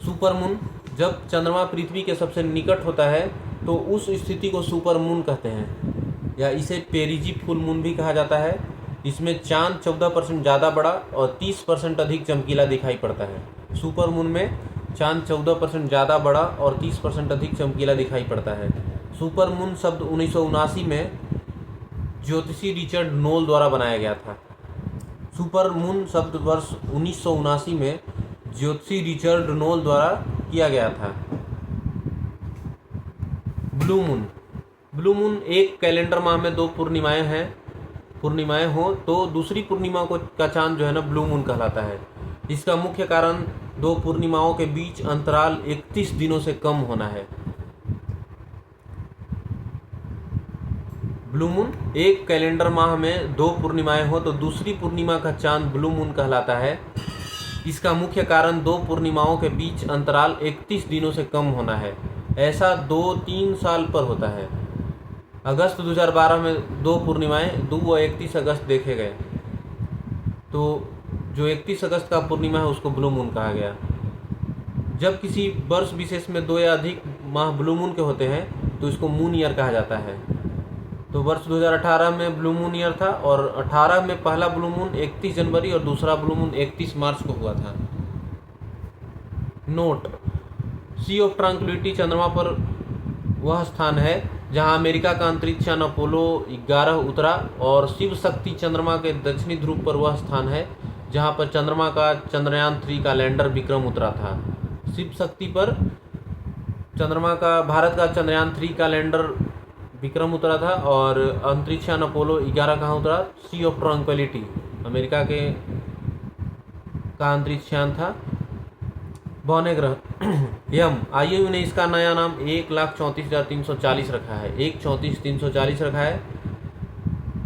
सुपरमून: जब चंद्रमा पृथ्वी के सबसे निकट होता है तो उस स्थिति को सुपर मून कहते हैं, या इसे पेरिजी फुल मून भी कहा जाता है। इसमें चांद 14% ज़्यादा बड़ा और 30% अधिक चमकीला दिखाई पड़ता है। सुपर मून में चांद 14% ज़्यादा बड़ा और 30% अधिक चमकीला दिखाई पड़ता है। सुपर मून शब्द 1979 में ज्योतिषी रिचर्ड नोल द्वारा बनाया गया था। सुपर मून शब्द वर्ष 1979 में ज्योतिषी रिचर्ड नोल द्वारा किया गया था। Blue moon. ब्लू मून एक कैलेंडर माह में 2 पूर्णिमाएं हो तो दूसरी पूर्णिमा का चांद जो है ना ब्लू मून कहलाता है। इसका मुख्य कारण 2 पूर्णिमाओं के बीच अंतराल 31 दिनों से कम होना है। ब्लू मून एक कैलेंडर माह में 2 पूर्णिमाएं हो तो दूसरी पूर्णिमा का चांद ब्लू मून कहलाता है। इसका मुख्य कारण 2 पूर्णिमाओं के बीच अंतराल 31 दिनों से कम होना है। ऐसा 2-3 साल पर होता है। अगस्त 2012 में 2 पूर्णिमाएं 2 व 31 अगस्त देखे गए, तो जो 31 अगस्त का पूर्णिमा है उसको ब्लू मून कहा गया। जब किसी वर्ष विशेष में 2 या अधिक माह ब्लू मून के होते हैं तो इसको मून ईयर कहा जाता है। तो वर्ष 2018 में ब्लू मून ईयर था और 18 में पहला ब्लू मून 31 जनवरी और दूसरा ब्लू मून 31 मार्च को हुआ था। नोट: सी ऑफ ट्रैंक्विलिटी चंद्रमा पर वह स्थान है जहां अमेरिका का अंतरिक्ष यान अपोलो 11 उतरा, और शिव शक्ति चंद्रमा के दक्षिणी ध्रुव पर वह स्थान है जहां पर चंद्रमा का चंद्रयान 3 का लैंडर विक्रम उतरा था। शिव शक्ति पर चंद्रमा का भारत का चंद्रयान 3 का लैंडर विक्रम उतरा था, और अंतरिक्ष यान अपोलो 11 कहाँ उतरा? सी ऑफ ट्रैंक्विलिटी अमेरिका का अंतरिक्ष यान था। बौने ग्रह यम, आईएयू ने इसका नया नाम 1,34,340 रखा है। 1,34,340 रखा है।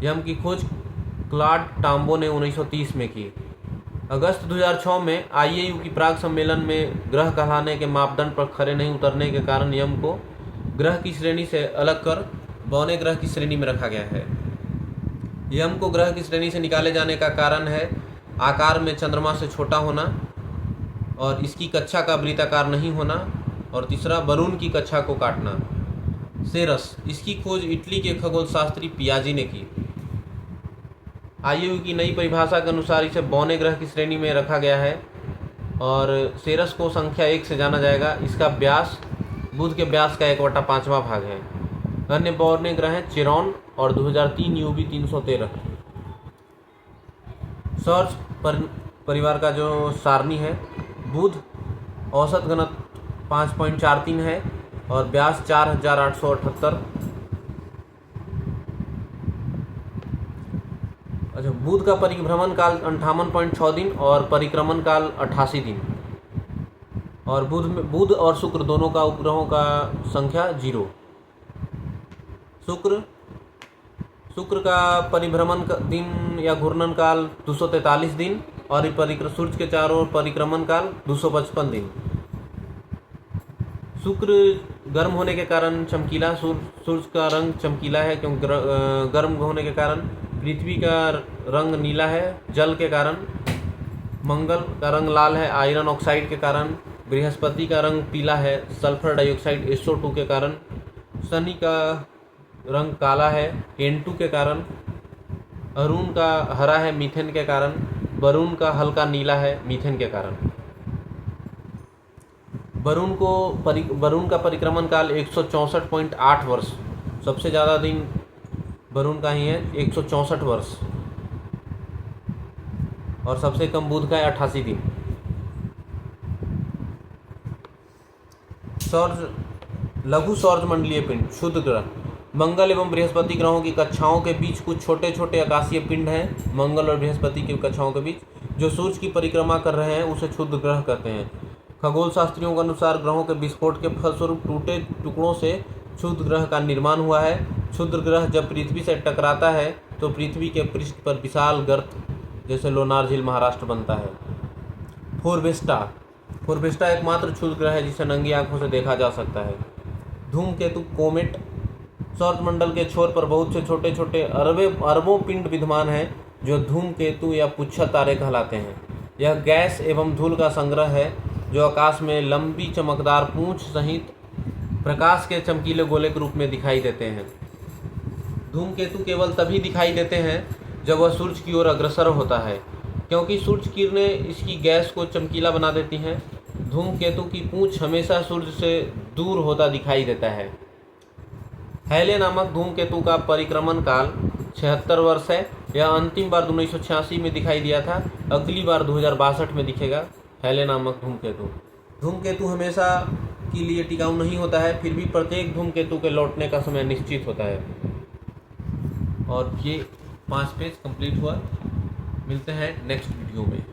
यम की खोज क्लॉड टॉम्बो ने 1930 में की। अगस्त 2006 में आईएयू की प्राग सम्मेलन में ग्रह कहलाने के मापदंड पर खरे नहीं उतरने के कारण यम को ग्रह की श्रेणी से अलग कर बौने ग्रह की श्रेणी में रखा गया है। यम को ग्रह की श्रेणी से निकाले जाने का कारण है आकार में चंद्रमा से छोटा होना, और इसकी कक्षा का वृत्ताकार नहीं होना, और तीसरा वरुण की कक्षा को काटना। सेरस, इसकी खोज इटली के खगोलशास्त्री पियाजी ने की। आईएयू की नई परिभाषा के अनुसार इसे बौने ग्रह की श्रेणी में रखा गया है, और सेरस को संख्या 1 से जाना जाएगा। इसका व्यास बुध के व्यास का 1/5वां भाग है। अन्य बौने ग्रह हैं चिरॉन और 2003 यूवी 313। सौर परिवार का जो सारणी है, बुध औसत घनत्व 5.43 है और व्यास 4,878। अच्छा, बुध का परिभ्रमण काल 58.6 दिन और परिक्रमण काल 88 दिन, और बुध और शुक्र दोनों का उपग्रहों का संख्या 0। शुक्र का परिभ्रमण दिन या घूर्णन काल 243 दिन और सूर्य के चारों ओर परिक्रमण काल 255 दिन। शुक्र गर्म होने के कारण चमकीला, सूर्य का रंग चमकीला है क्योंकि गर्म होने के कारण। पृथ्वी का रंग नीला है जल के कारण। मंगल का रंग लाल है आयरन ऑक्साइड के कारण। बृहस्पति का रंग पीला है सल्फर डाइऑक्साइड SO2 के कारण। शनि का रंग काला है N2 के कारण। अरुण का हरा है मीथेन के कारण। वरुण का हल्का नीला है मीथेन के कारण। वरुण का परिक्रमण काल 164.8 वर्ष, सबसे ज़्यादा दिन वरुण का ही है 164 वर्ष, और सबसे कम बुध का है 88 दिन। लघु सौरमंडलीय पिंड क्षुद्र ग्रह। मंगल एवं बृहस्पति ग्रहों की कक्षाओं के बीच कुछ छोटे छोटे आकाशीय पिंड हैं। मंगल और बृहस्पति की कक्षाओं के बीच जो सूर्य की परिक्रमा कर रहे हैं उसे क्षुद्र ग्रह कहते हैं। खगोल शास्त्रियों के अनुसार ग्रहों के विस्फोट के फलस्वरूप टूटे टुकड़ों से क्षुद्र ग्रह का निर्माण हुआ है। क्षुद्र ग्रह जब पृथ्वी से टकराता है तो पृथ्वी के पृष्ठ पर विशाल गर्त जैसे लोनार झील महाराष्ट्र बनता है। फोरवेस्टा एकमात्र क्षुद्र ग्रह है जिसे नंगी आंखों से देखा जा सकता है। धूमकेतु कोमेट। सौरमंडल के छोर पर बहुत से छोटे छोटे अरबों पिंड विद्यमान हैं जो धूमकेतु या पुच्छर तारे कहलाते हैं। यह गैस एवं धूल का संग्रह है जो आकाश में लंबी चमकदार पूंछ सहित प्रकाश के चमकीले गोले के रूप में दिखाई देते हैं। धूमकेतु केवल तभी दिखाई देते हैं जब वह सूर्य की ओर अग्रसर होता है, क्योंकि सूर्य किरणें इसकी गैस को चमकीला बना देती हैं। धूमकेतु की पूंछ हमेशा सूर्य से दूर होता दिखाई देता है। हैले नामक धूमकेतु का परिक्रमण काल 76 वर्ष है। यह अंतिम बार 1986 में दिखाई दिया था, अगली बार 2062 में दिखेगा हैले नामक धूमकेतु। धूमकेतु हमेशा के लिए टिकाऊ नहीं होता है, फिर भी प्रत्येक धूमकेतु के लौटने का समय निश्चित होता है। और ये 5 पेज कंप्लीट हुआ। मिलते हैं नेक्स्ट वीडियो में।